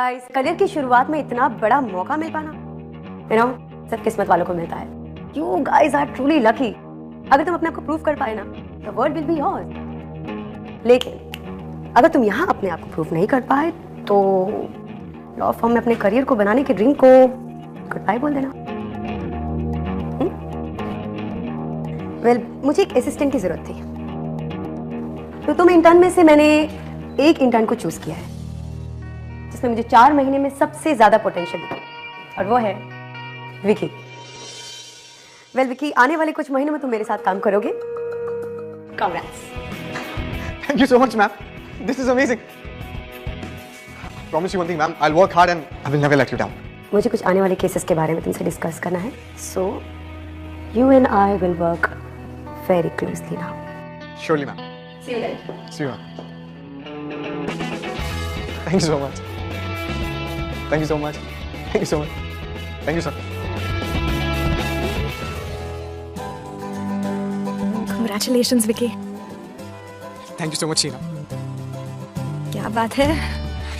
Guys, career की शुरुआत में इतना बड़ा मौका मिल पाना सिर्फ किस्मत वालों को मिलता है। You guys are truly lucky. अगर तुम अपने आप को प्रूव कर पाए ना, the world will be yours. लेकिन अगर तुम यहाँ अपने आप को प्रूव नहीं कर पाए तो लॉ फर्म में अपने करियर को बनाने के ड्रीम को गुड बाय बोल देना। वेल, मुझे एक असिस्टेंट की जरूरत थी, तो तुम इंटर्न में से मैंने एक इंटर्न को चूज किया है जिसमें मुझे 4 महीने में सबसे ज्यादा पोटेंशियल दिखी, और वो है विकी। वेल विकी, आने वाले कुछ महीनों में तुम मेरे साथ काम करोगे। Congrats. Thank you so much, ma'am. This is amazing. Promise you one thing, ma'am. I'll work hard and I will never let you down. मुझे कुछ आने वाले केसेस के बारे में तुमसे डिस्कस करना है, so you and I will work very closely now. Surely, ma'am. See you then. See you, ma'am. Thank you so much. Thank you so much. Thank you so much. Thank you, sir. Congratulations, Vicky. Thank you so much, Sheena. क्या बात है?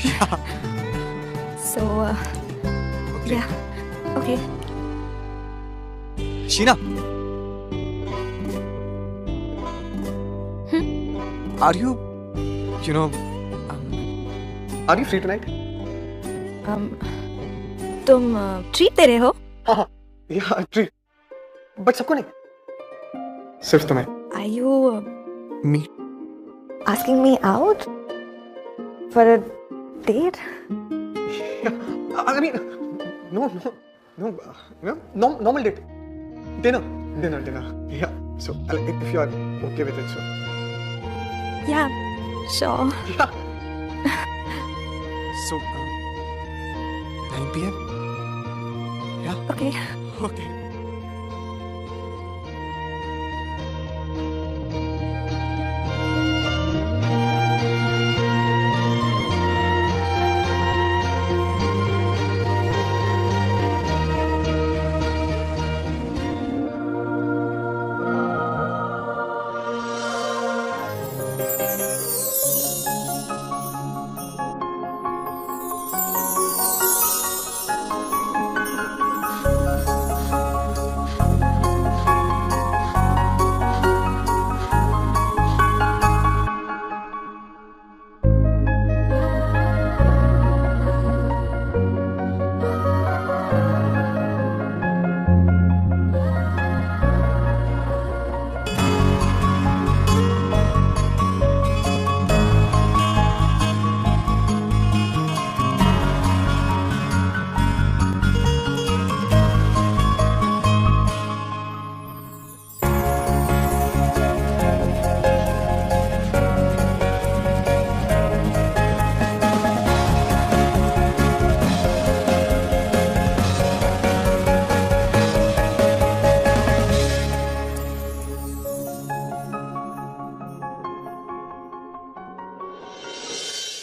Yeah. So, Okay. yeah, okay. Sheena. Are you are you free tonight? तुम treat दे रहे हो? हाँ, yeah, treat. But सबको नहीं. सिर्फ तुम्हें. Are you Me. asking me out for a date? I mean, no, normal date. Dinner. Yeah. So, if you are okay with it, so. Yeah, sure. Yeah. So, 9 p.m. Yeah. Okay. Okay.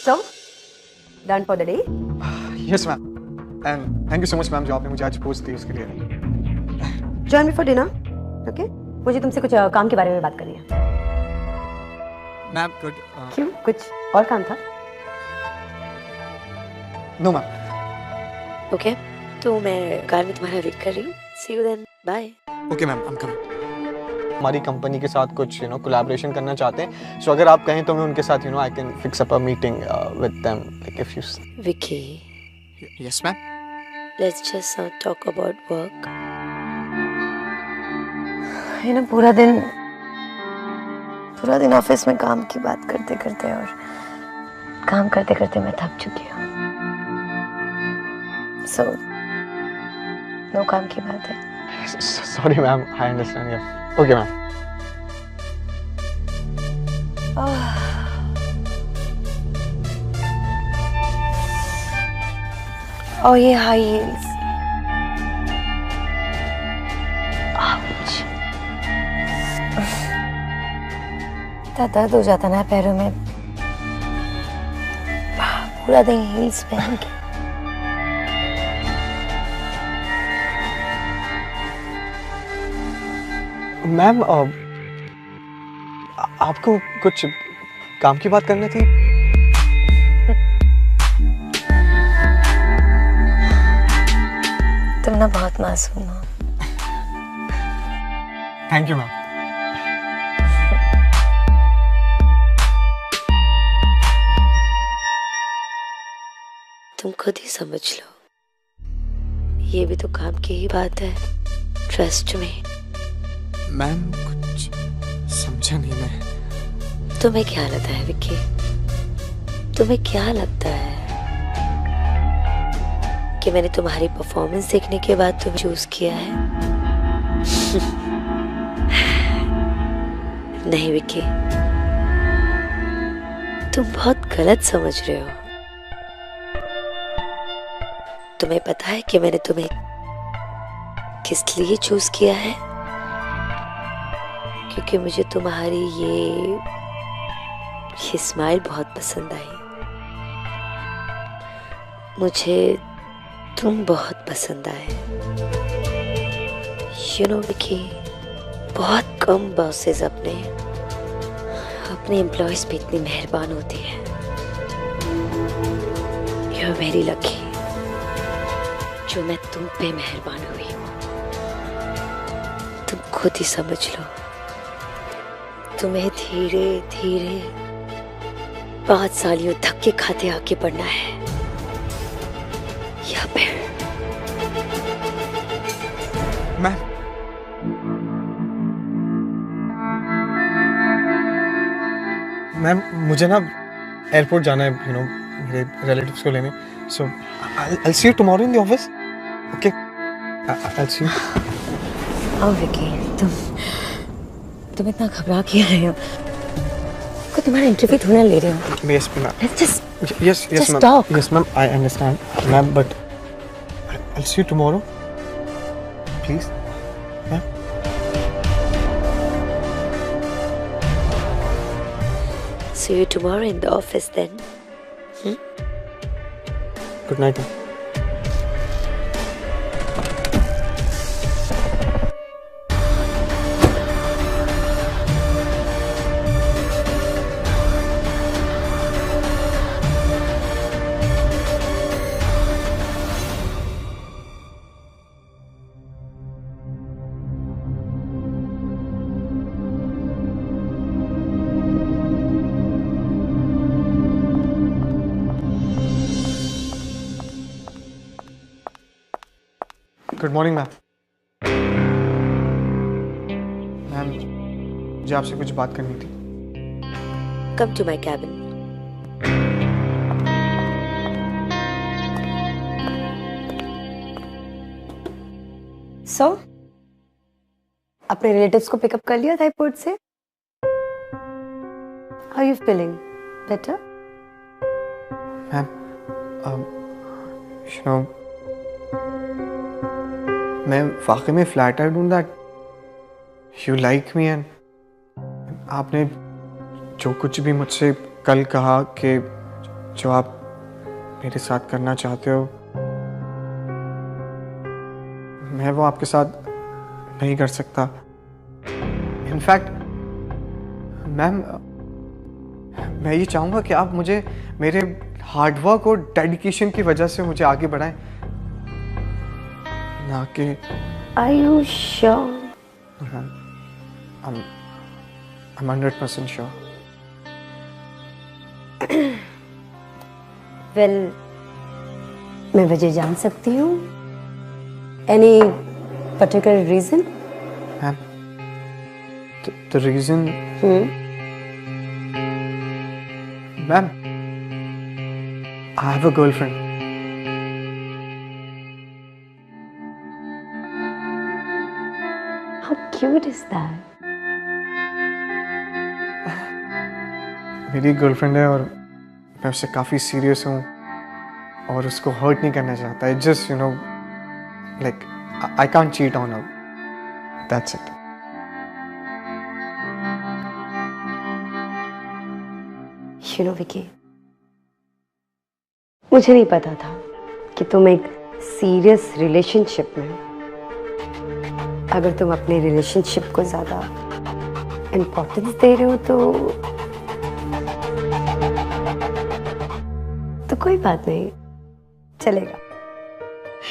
So, done for the day? Yes, ma'am. And thank you so much, ma'am, जो आपने मुझे आज post दी उसके लिए. Join me for dinner, okay? मुझे तुमसे कुछ काम के बारे में बात करनी है। Ma'am, good. क्यों? कुछ और काम था? No, ma'am. ओके, तो मैं कार में तुम्हारा वेट कर रही हूँ। See you then, bye. Okay, ma'am, I'm coming. हमारी कंपनी के साथ कुछ कोलैबोरेशन करना चाहते हैं, सो अगर आप कहें तो मैं उनके साथ I can fix up a meeting with them, like if you. Vicky, yes ma'am. Let's just not talk about work. पूरा दिन ऑफिस में काम की बात करते करते और काम करते करते मैं थक चुकी हूँ। सो नो काम की बात है। Sorry ma'am, I understand. या ओके मैम. और ये हाई हील्स, इतना दर्द हो जाता ना पैरों में पूरा दिन हील्स पहन के। मैम, आपको कुछ काम की बात करनी थी. ना बहुत मासूम हो। Thank you ma'am. तुम खुद ही समझ लो, ये भी तो काम की ही बात है। ट्रस्ट में। मैम कुछ समझा नहीं मैं। तुम्हें क्या लगता है विक्की? तुम्हें क्या लगता है कि मैंने तुम्हारी परफॉर्मेंस देखने के बाद तुम्हें चूज किया है? नहीं विक्की, तुम बहुत गलत समझ रहे हो। तुम्हें पता है कि मैंने तुम्हें किस लिए चूज किया है? क्योंकि मुझे तुम्हारी ये स्माइल बहुत पसंद आई। मुझे तुम बहुत पसंद आए। यू नो विकी, बहुत कम बॉसेस अपने एम्प्लॉयज पे इतनी मेहरबान होती है। यू आर वेरी लकी जो मैं तुम पे मेहरबान हुई हूँ। तुम खुद ही समझ लो, तुम्हें धीरे धीरे 5 सालियों धक्के खाते आगे बढ़ना है, या फिर मैम मुझे ना एयरपोर्ट जाना है, यू नो, मेरे रिलेटिव्स को लेने। So I see you tomorrow in the office. Okay, I see you. आओ विकी, तुम इतना घबरा क्यों रहे हो? को तुम्हारा इंटरव्यू थोड़ा ले रहे हो। Yes ma'am. Let's just Yes, Just ma'am. talk. Yes, ma'am. I understand, ma'am. But I'll see you tomorrow. Please, ma'am. see you tomorrow in the office then. Good night, ma'am. Good morning ma'am. Ma'am मुझे आपसे कुछ बात करनी थी। Come to my cabin. सो अपने relatives को pickup कर लिया था एयरपोर्ट से? How you feeling? Better? Ma'am you know, मैं वाकई में फ्लैटर्ड हूँ that you like me, and आपने जो कुछ भी मुझसे कल कहा कि जो आप मेरे साथ करना चाहते हो, मैं वो आपके साथ नहीं कर सकता। इनफैक्ट मैम मैं ये चाहूँगा कि आप मुझे मेरे हार्डवर्क और डेडिकेशन की वजह से मुझे आगे बढ़ाएं, ना कि Are you sure? I'm 100% sure. Well, मैं वजह जान सकती हूँ? Any particular reason? Ma'am, the reason, ma'am, I have a girlfriend. How cute is that? मेरी गर्लफ्रेंड है और मैं उससे काफ़ी सीरियस हूँ और उसको हर्ट नहीं करना चाहता। It just, you know, like I can't cheat on her. That's it. You know, Vicky, मुझे नहीं पता था कि तुम एक सीरियस रिलेशनशिप में हो। अगर तुम अपने रिलेशनशिप को ज्यादा इम्पोर्टेंस दे रहे हो तो कोई बात नहीं, चलेगा।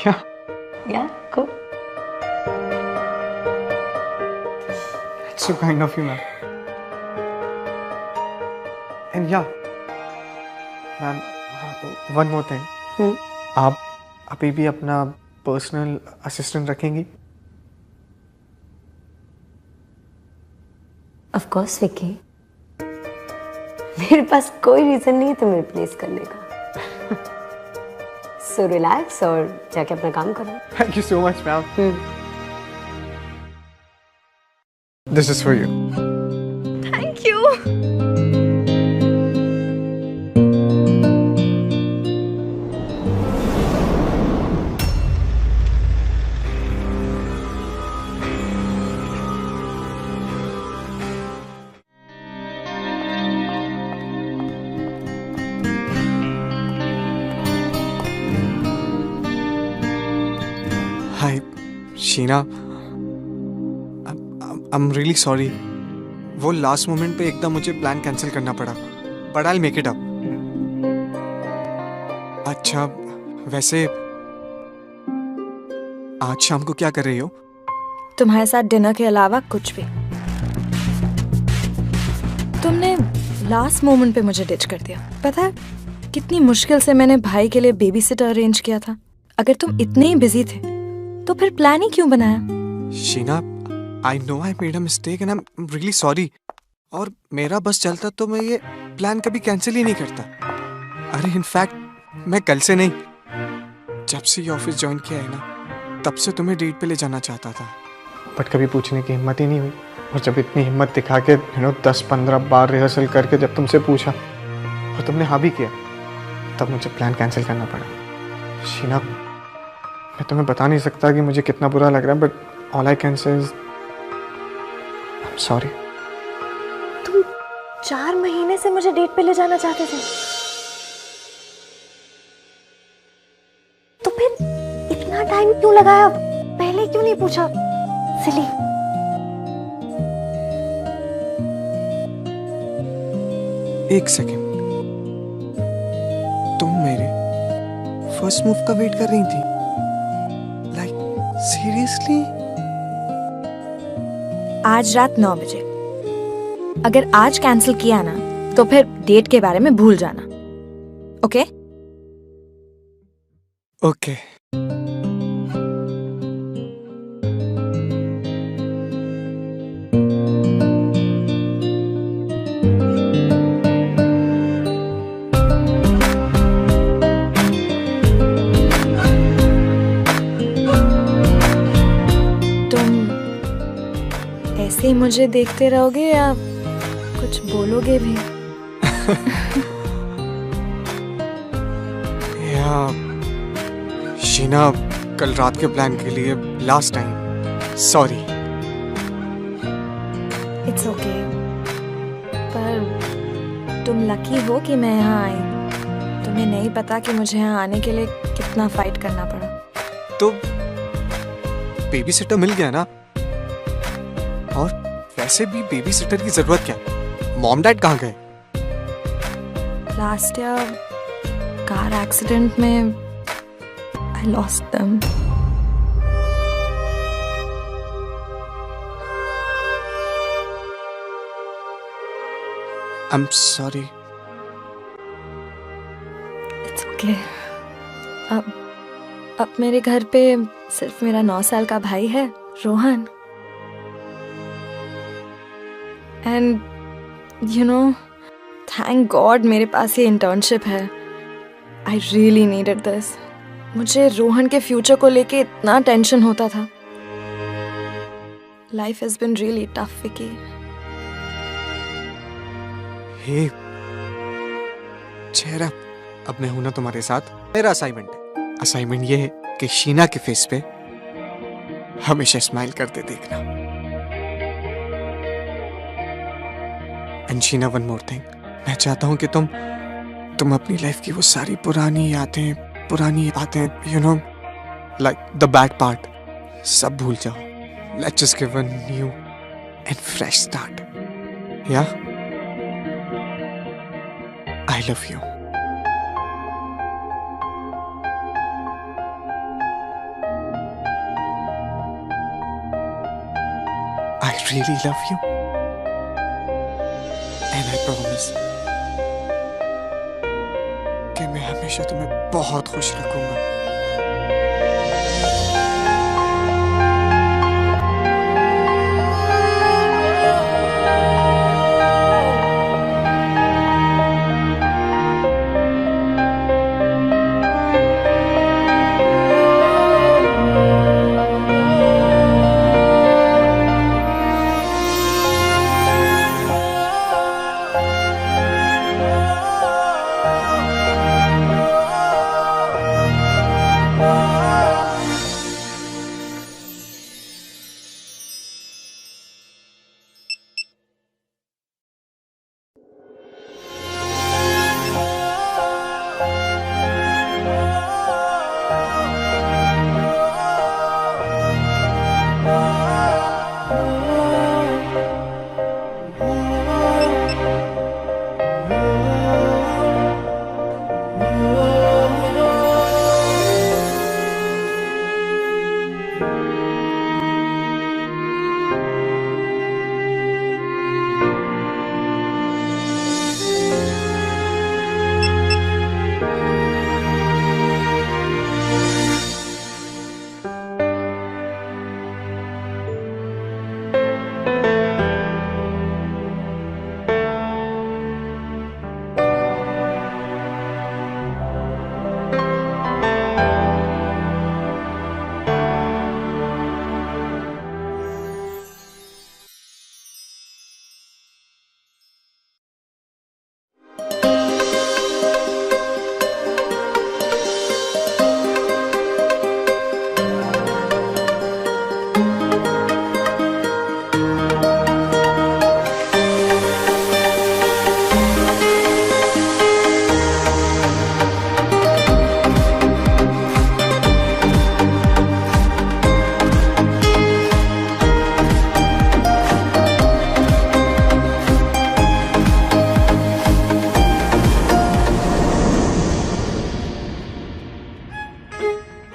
या या आपको। So kind of you, ma'am. And yeah, ma'am, one more thing. आप अभी भी अपना पर्सनल असिस्टेंट रखेंगी? ऑफ कोर्स विकी, मेरे पास कोई रीजन नहीं है तुम्हें रिप्लेस करने का। सो रिलैक्स और जाके अपना काम करो। Thank you so much, ma'am. This is for you. Thank you. Hi, Sheena. I'm really sorry. वो लास्ट मोमेंट पे एकदम मुझे प्लान कैंसिल करना पड़ा, but I'll make it up. अच्छा, वैसे आज शाम को क्या कर रही हो? तुम्हारे साथ डिनर के अलावा कुछ भी। तुमने लास्ट मोमेंट पे मुझे डिच कर दिया। पता है कितनी मुश्किल से मैंने भाई के लिए बेबी सिटर अरेंज किया था। अगर तुम इतने ही बिजी थे तो फिर प्लान ही क्यों बनाया? Sheena, I know I made a mistake and I'm really sorry. और मेरा बस चलता तो मैं ये प्लान कभी कैंसिल ही नहीं करता। अरे इनफैक्ट मैं कल से नहीं, जब से ये ऑफिस ज्वाइन किया है ना, तब से तुम्हें डेट पे ले जाना चाहता था, बट कभी पूछने की हिम्मत ही नहीं हुई। और जब इतनी हिम्मत दिखा के 10-15 बार रिहर्सल करके जब तुमसे पूछा और तुमने हाँ भी किया, तब मुझे प्लान कैंसिल करना पड़ा। शीना, मैं तुम्हें बता नहीं सकता कि मुझे कितना बुरा लग रहा है, but all I can say is I am sorry. तुम 4 महीने से मुझे डेट पे ले जाना चाहते थे, तो फिर इतना टाइम क्यों लगाया? पहले क्यों नहीं पूछा? सिली। एक सेकेंड, तुम मेरे फर्स्ट मूव का वेट कर रही थी? Like seriously? आज रात 9 बजे। अगर आज कैंसिल किया ना तो फिर डेट के बारे में भूल जाना। ओके? ओके। ऐसे ही मुझे देखते रहोगे या कुछ बोलोगे भी? या शीना, कल रात के प्लान के लिए last time sorry. It's okay. पर तुम लकी हो कि मैं यहाँ आई। तुम्हें नहीं पता कि मुझे यहाँ आने के लिए कितना फाइट करना पड़ा। तो बेबी सिटर मिल गया ना? और वैसे भी बेबी सिटर की जरूरत क्या है? मॉम डैड कहाँ गए? लास्ट ईयर कार एक्सीडेंट में I lost them. I am sorry. It's okay. अब मेरे घर पे सिर्फ मेरा 9 साल का भाई है, Rohan. And you know, thank God मेरे पास ये इंटर्नशिप है। I really needed this. मुझे रोहन के फ्यूचर को लेके इतना टेंशन होता था। Life has been really tough Vicky. हे चेहरा, अब मैं हूं ना तुम्हारे साथ। मेरा असाइनमेंट है। असाइनमेंट ये है कि शीना के फेस पे हमेशा स्माइल करते देखना। And Sheena, one more thing, मैं चाहता हूं कि तुम अपनी लाइफ की वो सारी पुरानी यादें, पुरानी बातें, you know, like the bad part, सब भूल जाओ। Let's just give a new and fresh start. या I love you. really love you. And I promise कि मैं हमेशा तुम्हें बहुत खुश रखूंगा.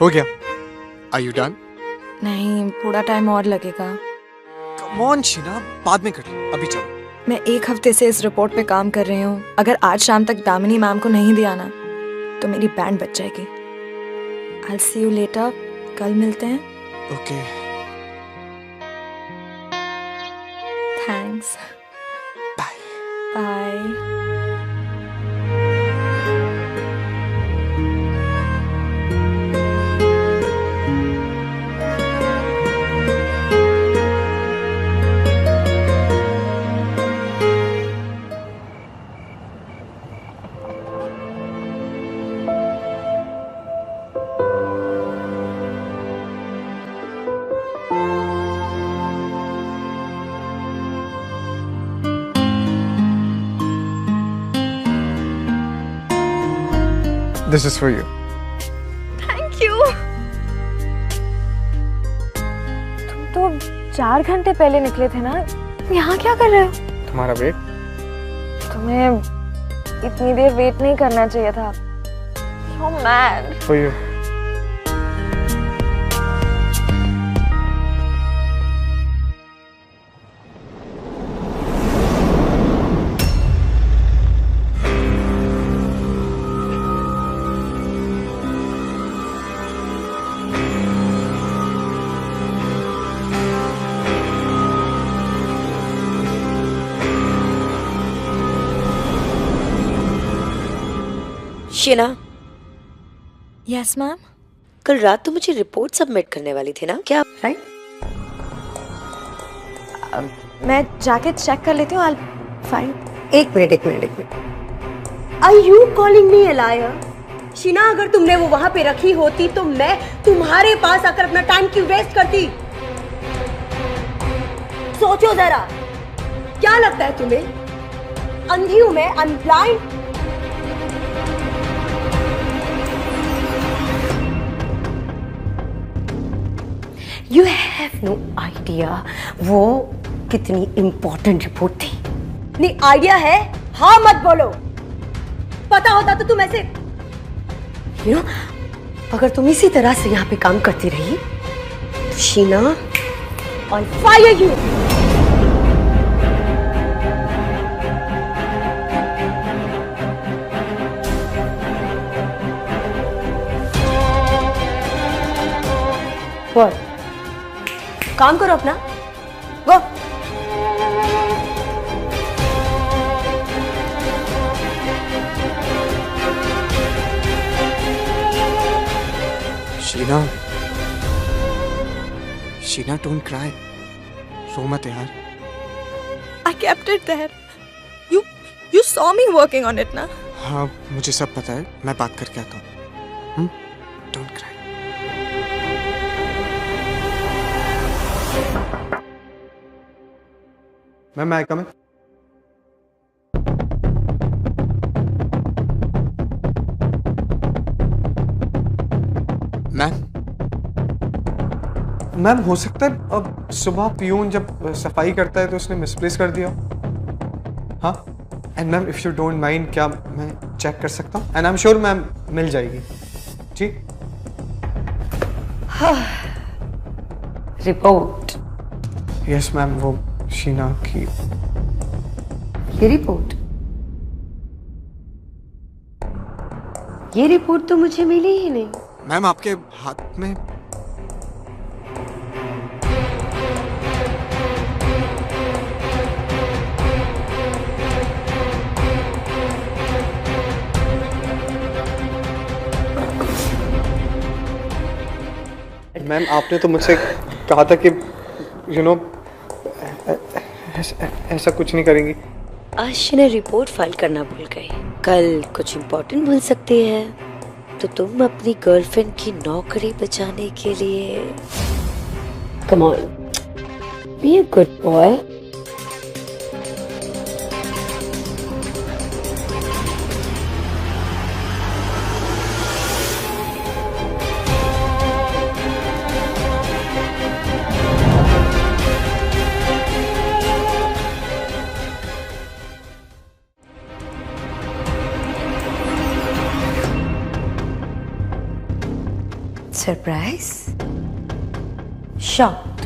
हो गया. Are you done? नहीं, थोड़ा टाइम और लगेगा. Come on शीना, बाद में कर लो, अभी चलो. मैं 1 हफ्ते से इस रिपोर्ट पे काम कर रही हूँ. अगर आज शाम तक दामिनी मैम को नहीं दिया ना तो मेरी बैंड बच जाएगी. I'll see you later. कल मिलते हैं. Okay. Thanks. Bye. Bye. This is for you. Thank you. तुम तो 4 घंटे पहले निकले थे ना. यहाँ क्या कर रहे हो? तुम्हारा वेट. तुम्हें इतनी देर वेट नहीं करना चाहिए था. So mad. For you. Sheena, Yes, ma'am. कल रात तो मुझे रिपोर्ट सबमिट करने वाली थी ना, क्या? राइट. मैं जाके चेक कर लेती हूँ. I'll find. एक minute. Are you calling me a liar? Sheena, अगर तुमने वो वहां पे रखी होती तो मैं तुम्हारे पास आकर अपना टाइम क्यों वेस्ट करती? सोचो जरा, क्या लगता है तुम्हें? अंधी हूं मैं, I'm blind. You have no idea वो कितनी इम्पोर्टेंट रिपोर्ट थी. नहीं आइडिया है? हाँ मत बोलो. पता होता तो तुम ऐसे you know, अगर तुम इसी तरह से यहाँ पे काम करती रही तो Sheena, I'll fire you. What? काम करो अपना, गो। शीना, शीना डोंट क्राई, रो मत यार। I kept it there. You saw me working on it, ना? हाँ मुझे सब पता है, मैं बात करके आता हूँ। Don't cry. Ma'am I come in? Ma'am हो सकता है अब सुबह पियून जब सफाई करता है तो उसने मिसप्लेस कर दिया। हाँ and ma'am if you don't mind क्या मैं चेक कर सकता हूँ? And I am sure ma'am मिल जाएगी। जी रिपोर्ट। यस मैम, वो शीना की ये रिपोर्ट, ये रिपोर्ट तो मुझे मिली ही नहीं। मैम आपके हाथ में मैम आपने तो मुझसे कहा था कि यू नो ऐसा कुछ नहीं करेंगी। आज शीना रिपोर्ट फाइल करना भूल गई, कल कुछ इम्पोर्टेंट भूल सकती है, तो तुम अपनी गर्लफ्रेंड की नौकरी बचाने के लिए come on, be a good boy. Surprise, shocked.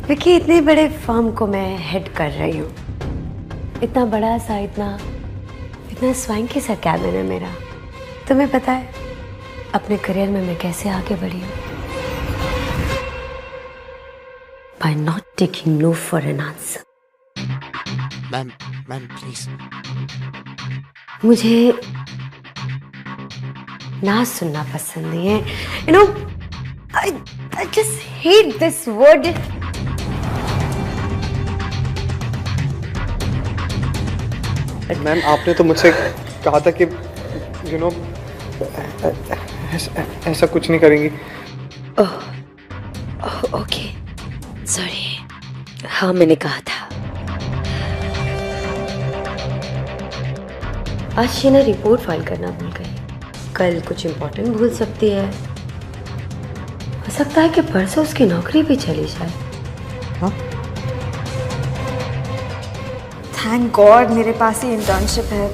Vicky, इतने बड़े फर्म को मैं हेड कर रही हूँ, इतना बड़ा सा, इतना स्वांकी सा कैबिन है मेरा। तुम्हें पता है अपने करियर में मैं कैसे आगे बढ़ी हूँ? By not taking no for an answer. Ma'am ma'am please. मुझे ना सुनना पसंद नहीं है, you know, I just hate this word. Ma'am आपने तो मुझसे कहा था कि यू नो ऐसा कुछ नहीं करेंगी। ओके सॉरी, हाँ मैंने कहा था। आज शीना रिपोर्ट फाइल करना भूल गई, कल कुछ इम्पोर्टेंट भूल सकती है, हो सकता है कि परसों उसकी नौकरी भी चली जाए। हाँ? थैंक गॉड मेरे पास ही इंटर्नशिप है।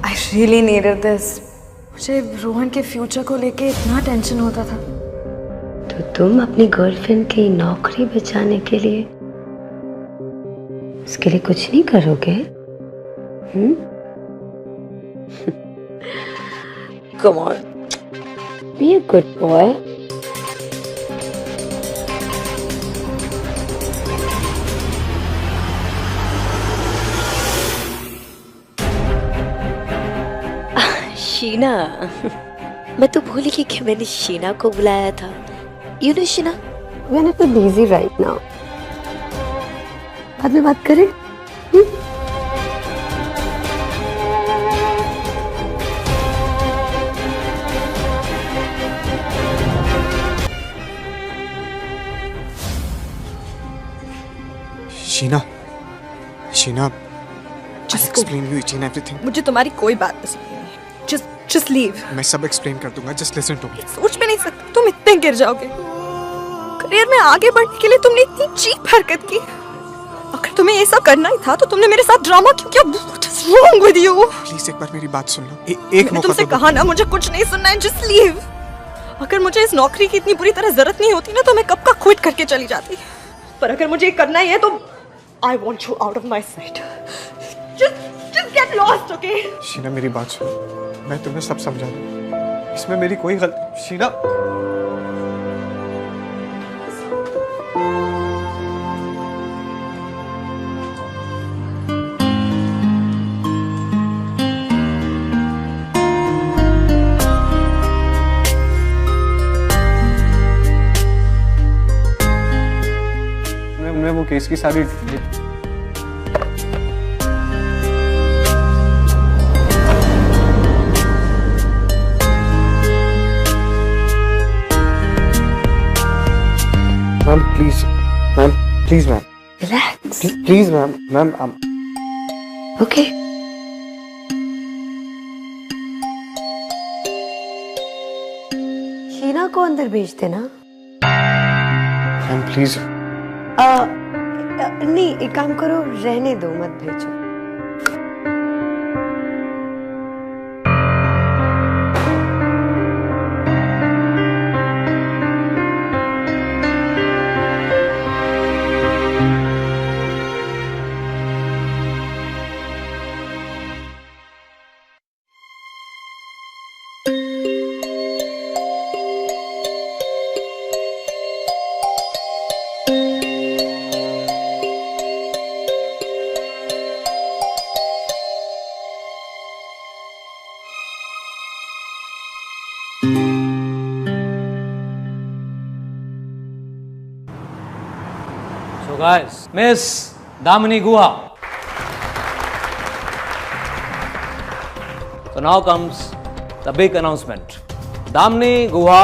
I really needed this. मुझे रोहन के फ्यूचर को लेके इतना टेंशन होता था। तो तुम अपनी गर्लफ्रेंड की नौकरी बचाने के लिए उसके लिए कुछ नहीं करोगे? Come on, be a good boy. Sheena, मैं तो भूल गई कि मैंने शीना को बुलाया था। You know Sheena, We are not busy right now. बाद में बात करें? Sheena, Sheena, just explain you each and everything. मुझे तुम्हारी कोई बात पसंद नहीं है। Just leave. मैं सब एक्सप्लेन कर दूंगा, just listen to me. सोच भी नहीं सकती तुम इतने गिर जाओगे। करियर में आगे बढ़ने के लिए तुमने इतनी चीप हरकत की। अगर तुम्हें ये सब करना ही था तो तुमने मेरे साथ ड्रामा क्यों किया? What is wrong with you? Please एक बार मेरी बात सुन लो। एक मैंने मौका तुमसे तो दो। कहा ना मुझे कुछ नहीं सुनना है, just leave. अगर मुझे इस नौकरी की इतनी बुरी तरह जरूरत नहीं होती ना तो मैं कब का क्विट करके चली जाती। पर अगर मुझे ये करना ही है तो I want you out of my sight. Just get lost, okay? Sheena मेरी बात सुनो, मैं तुम्हें सब समझा दूँ, इसमें मेरी कोई गलती। शीना केस की सारी ma'am please ma'am relax. Please ma'am ma'am okay. Sheena को अंदर भेज देना। मैम प्लीज नहीं, एक काम करो, रहने दो, मत भेजो। So guys, Miss Damini Guha. So now comes the big announcement. Damini Guha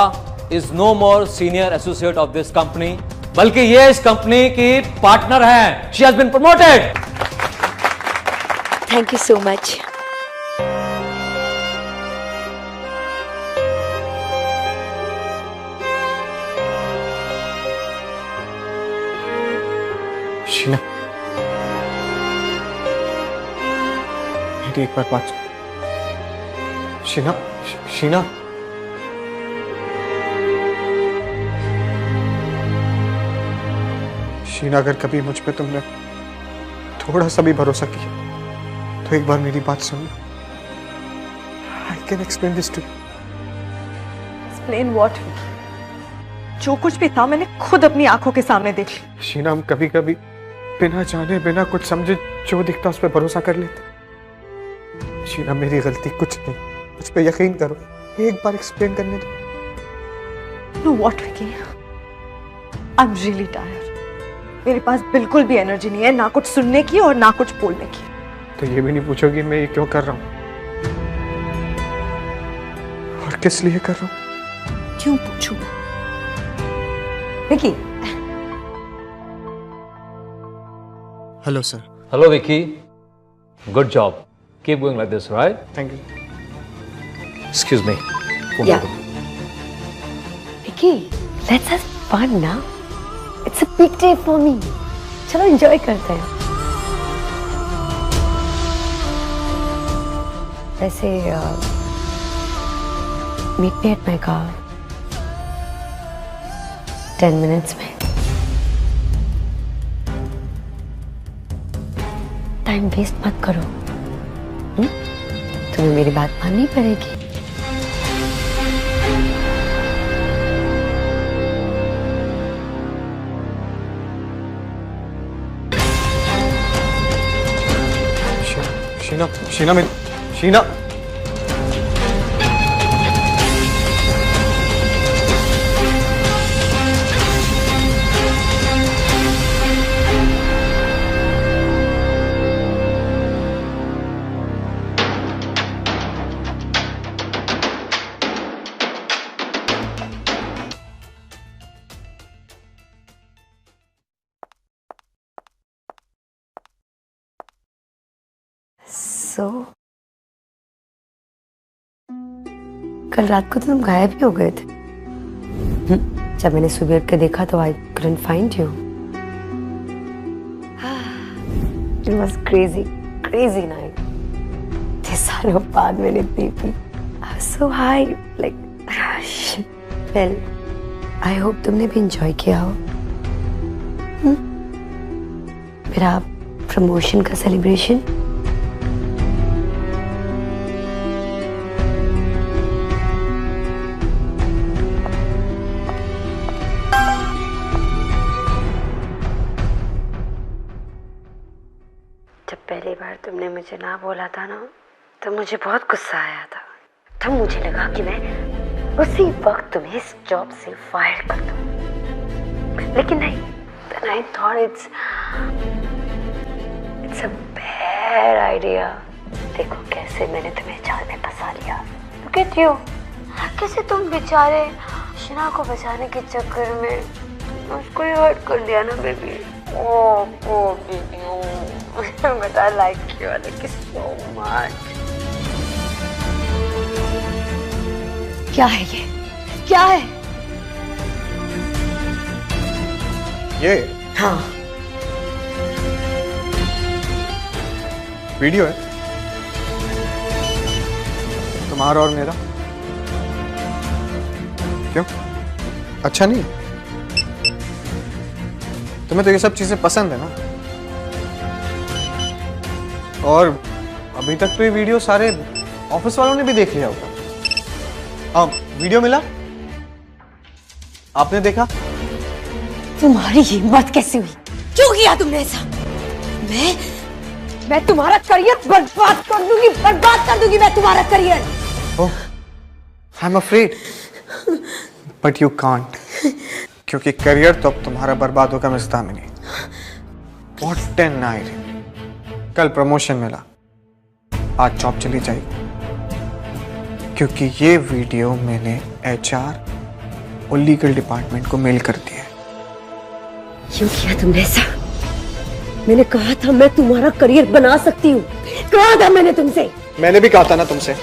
is no more senior associate of this company, बल्कि ये इस कंपनी की पार्टनर हैं. She has been promoted. Thank you so much. Sheena, मेरी एक बार बात सुन। शीना, शीना, शीना, अगर कभी मुझ पे तुमने थोड़ा सा भी भरोसा किया तो एक बार मेरी बात सुन लो। I can explain this to you. Explain what? जो कुछ भी था मैंने खुद अपनी आंखों के सामने देख लिया। शीना, हम कभी कभी बिना जाने बिना कुछ समझे जो दिखता उस पर भरोसा कर लेते। शीना, मेरी गलती कुछ नहीं, मुझ पे यकीन करो, एक बार एक्सप्लेन करने दो। Know what Vicky, I am really tired. मेरे पास बिल्कुल भी एनर्जी नहीं है, ना कुछ सुनने की और ना कुछ बोलने की। तो ये भी नहीं पूछोगी मैं ये क्यों कर रहा हूँ और किस लिए कर रहा हूँ? क्यों पूछूं? Vicky, hello sir. Hello Vicky. Good job. Keep going like this, right? Thank you. Excuse me. Yeah. Vicky, let's have fun now. It's a big day for me. चलो एंजॉय करते हैं। वैसे meet me at my car 10 minutes में। Time waste मत करो। तुम्हें मेरी बात माननी पड़ेगी। शीना, शीना, मैं शीना, कल रात को तो तुम गायब ही हो गए थे। जब मैंने सुबह उठ के देखा तो आई couldn't find you. It was crazy night. इतने सालों बाद मैंने इतनी P. I was so high, like, well, I hope तुमने भी enjoy किया हो। मेरा प्रमोशन का सेलिब्रेशन। जब पहली बार तुमने मुझे ना बोला था ना, तो मुझे बहुत गुस्सा आया था। तब मुझे लगा कि मैं उसी वक्त तुम्हें इस जॉब से फायर कर दूं। लेकिन नहीं, then I thought it's a bad idea. देखो कैसे मैंने तुम्हें जाल में फंसा लिया। Look at you. कैसे तुम बेचारे शिना को बचाने के चक्कर में उसको ही हर्ट कर दिया ना baby. Oh, poor baby. But I like you. I like you so much. क्या है ये? क्या है? ये हाँ, वीडियो है तुम्हारा और मेरा। क्यों? अच्छा नहीं? तुम्हें तो ये सब चीजें पसंद है ना? और अभी तक तो ये वीडियो सारे ऑफिस वालों ने भी देख लिया होगा। हाँ, वीडियो मिला? आपने देखा? तुम्हारी हिम्मत कैसे हुई? क्यों किया तुमने ऐसा? मैं तुम्हारा करियर बर्बाद कर दूंगी मैं तुम्हारा career. Oh, I'm afraid, but you can't, क्योंकि करियर तो अब तुम्हारा बर्बाद होगा miss Damini. What a night! कल प्रमोशन मिला, आज जॉब चली जाएगी, क्योंकि ये वीडियो मैंने HR और लीगल डिपार्टमेंट को मेल कर दिया है। क्यों किया तुमने ऐसा? मैंने कहा था मैं तुम्हारा करियर बना सकती हूँ। कहा था मैंने तुमसे। मैंने भी कहा था ना तुमसे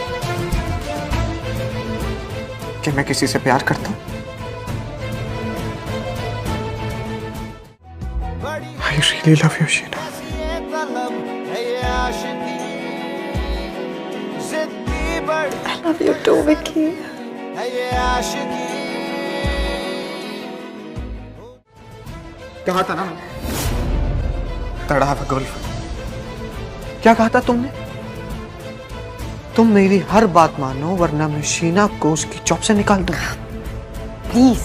कि मैं किसी से प्यार करता हूँ। I really love you, Sheena. I love you too, Vicky. कहा था ना मैंने, तड़ा हुआ गर्लफ्रेंड। क्या कहा था तुमने? तुम मेरी हर बात मानो वरना मैं शीना को उसकी जॉब से निकाल दूंगा। प्लीज।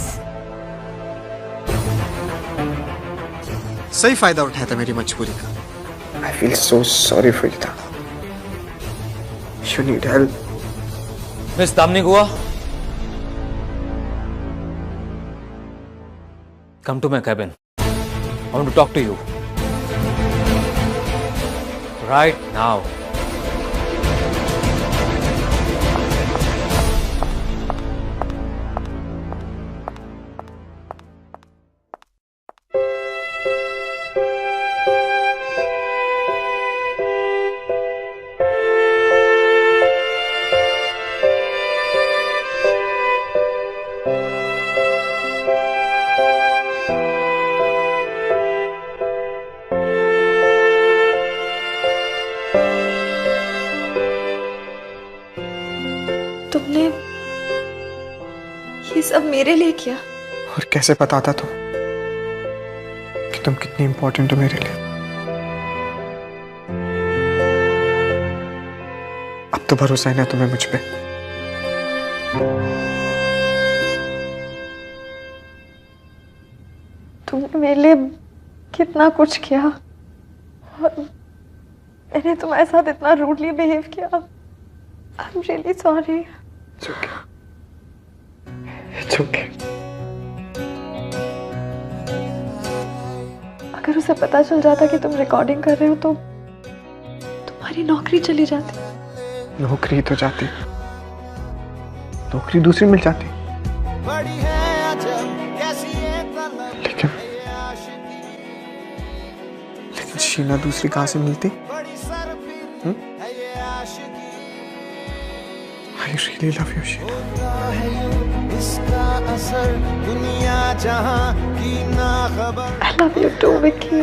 सही फायदा उठाया था मेरी मजबूरी का। I feel so sorry for you. You need help. Miss Damini Guha, come to my cabin. I want to talk to you right now. तुमने ये सब मेरे लिए किया? और कैसे पता था तुम कि तुम कितनी इंपॉर्टेंट हो मेरे लिए? अब तो भरोसा है ना तुम्हें मुझ पे? तुमने मेरे लिए कितना कुछ किया और मैंने तुम्हारे साथ इतना रूडली बिहेव किया। I'm really sorry. It's okay. It's okay. अगर उसे पता चल जाता कि तुम रिकॉर्डिंग कर रहे हो तो तुम्हारी नौकरी चली जाती। नौकरी तो जाती, नौकरी दूसरी मिल जाती, लेकिन शीना दूसरी कहां से मिलती? I really love you, Sheena. I love you too, Vicky.